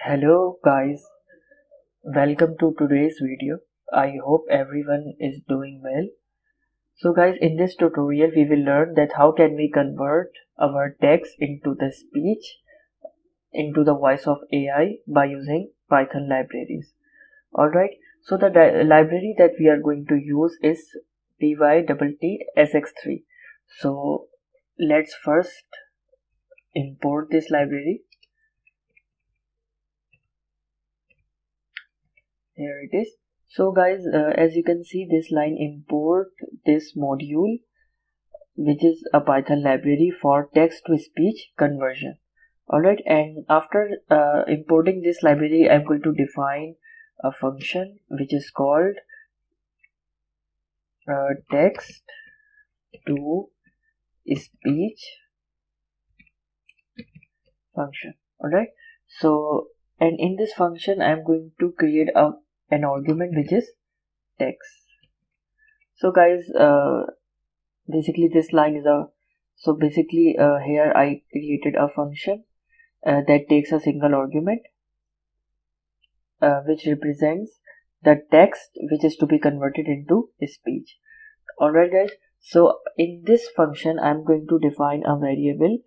Hello guys, welcome to today's video. I hope everyone is doing well. So guys, in this tutorial we will learn that how can we convert our text into the speech into the voice of AI by using Python libraries. Alright, so the library that we are going to use is pyttsx3. So let's first import this library. Here it is. So guys, as you can see, this line import this module, which is a Python library for text to speech conversion. Alright, and after importing this library, I'm going to define a function which is called text to speech function. Alright, so and in this function I'm going to create an argument which is text. So guys, basically this line is here I created a function that takes a single argument which represents the text which is to be converted into speech. Alright guys, so in this function I'm going to define a variable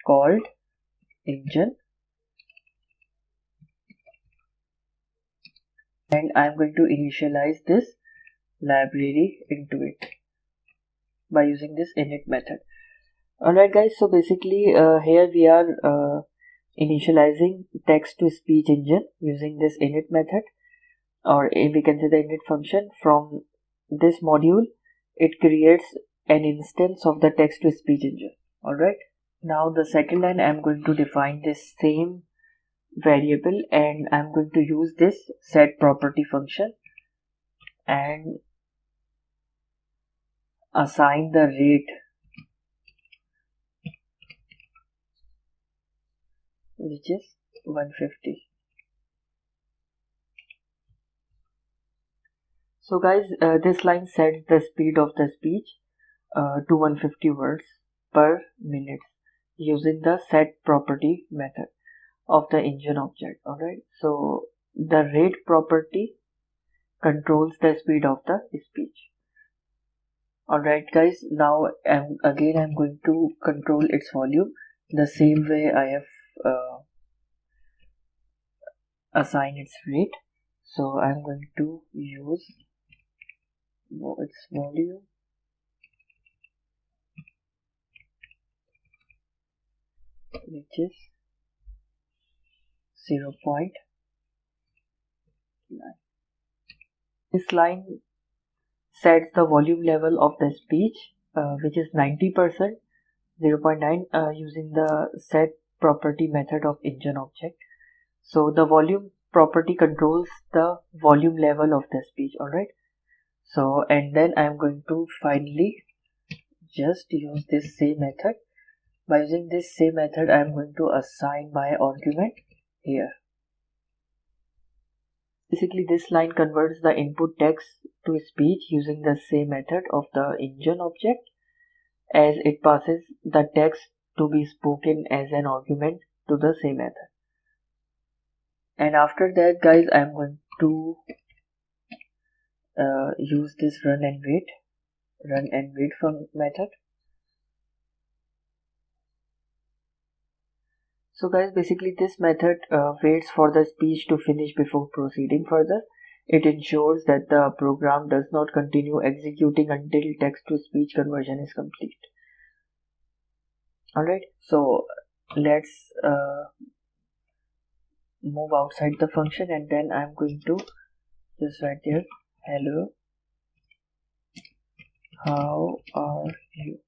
called engine, and I'm going to initialize this library into it by using this init method. Alright guys, so basically here we are initializing text to speech engine using this init method, or we can say the init function. From this module it creates an instance of the text to speech engine. Alright, now the second line I'm going to define this same variable, and I'm going to use this set property function and assign the rate which is 150. So guys, this line sets the speed of the speech to 150 words per minute using the set property method of the engine object. Alright, so the rate property controls the speed of the speech. Alright guys, now I'm going to control its volume the same way I have assigned its rate. So I'm going to use its volume which is 0.9. This line sets the volume level of the speech which is 90%, 0.9 using the set property method of engine object. So the volume property controls the volume level of the speech. Alright, so and then I'm going to finally just use this same method. By using this same method I'm going to assign my argument here. Basically this line converts the input text to speech using the same method of the engine object as it passes the text to be spoken as an argument to the same method. And after that guys, I'm going to use this run and wait method. So guys, basically this method waits for the speech to finish before proceeding further. It ensures that the program does not continue executing until text to speech conversion is complete. Alright, so let's move outside the function, and then I'm going to just write here, hello, how are you?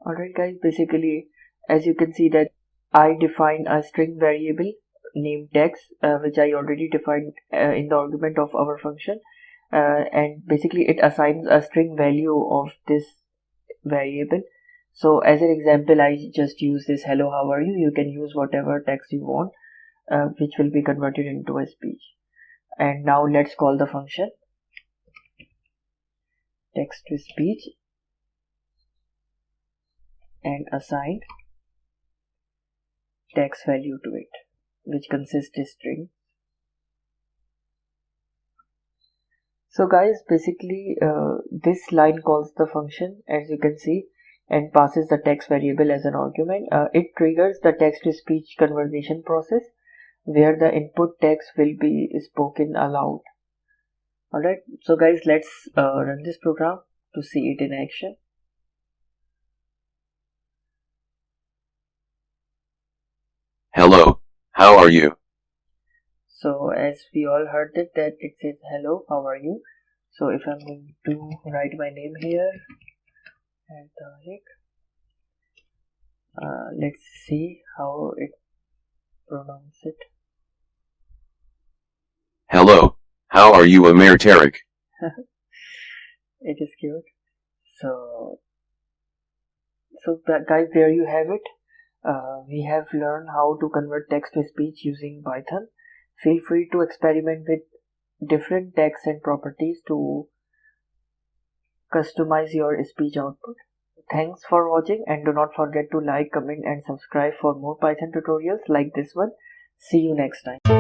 Alright guys, basically as you can see that I define a string variable named text which I already defined in the argument of our function, and basically it assigns a string value of this variable. So as an example I just use this hello, how are you? You can use whatever text you want which will be converted into a speech. And now let's call the function text to speech and assign text value to it, which consists of string. So guys, basically this line calls the function, as you can see, and passes the text variable as an argument. It triggers the text-to-speech conversation process where the input text will be spoken aloud. Alright, so guys, let's run this program to see it in action. Hello, how are you? So as we all heard it, that it says hello, how are you? So if I'm going to write my name here and let's see how it pronounces it. Hello, how are you, Amir Tarek? It is cute. So guys, there you have it. We have learned how to convert text to speech using Python. Feel free to experiment with different text and properties to customize your speech output. Thanks for watching, and do not forget to like, comment and subscribe for more Python tutorials like this one. See you next time.